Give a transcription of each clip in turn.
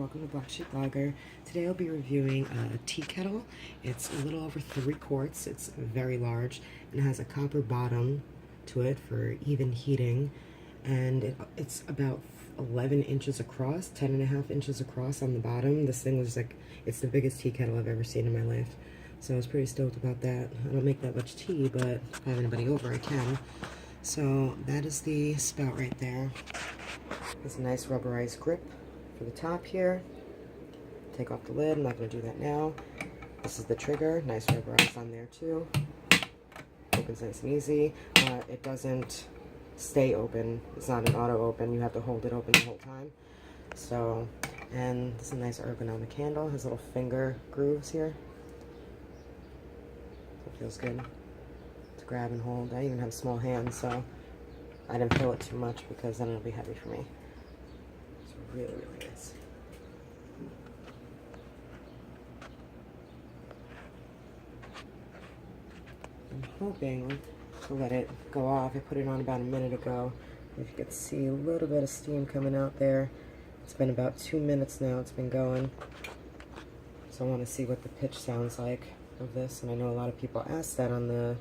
welcome to Black Sheep Lager. Today I'll be reviewing a tea kettle. It's a little over 3 quarts. It's very large and has a copper bottom to it for even heating, and it's about 11 inches across, 10.5 inches across on the bottom. This thing was like, it's the biggest tea kettle I've ever seen in my life, so I was pretty stoked about that. I don't make that much tea, but if I have anybody over I can. So that is the spout right there. It's a nice rubberized grip for the top here. Take off the lid. I'm not going to do that now. This is the trigger. Nice rubberized on there too. Opens nice and easy. It doesn't stay open. It's not an auto open. You have to hold it open the whole time. So, and this is a nice ergonomic handle. Has little finger grooves here. So it feels good to grab and hold. I even have small hands, so I didn't fill it too much because then it'll be heavy for me. It's really, really nice. I'm hoping to let it go off. I put it on about a minute ago. If you could see a little bit of steam coming out there. It's been about 2 minutes now it's been going. So I want to see what the pitch sounds like of this. And I know a lot of people asked that on the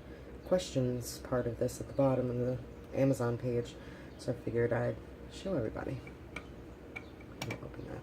questions part of this at the bottom of the Amazon page. So I figured I'd show everybody. I'm gonna open that.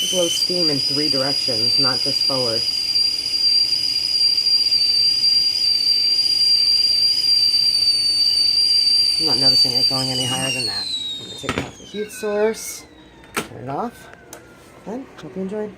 It blows steam in 3 directions, not just forward. I'm not noticing it going any higher than that. I'm going to take it off the heat source, turn it off, and hope you enjoyed.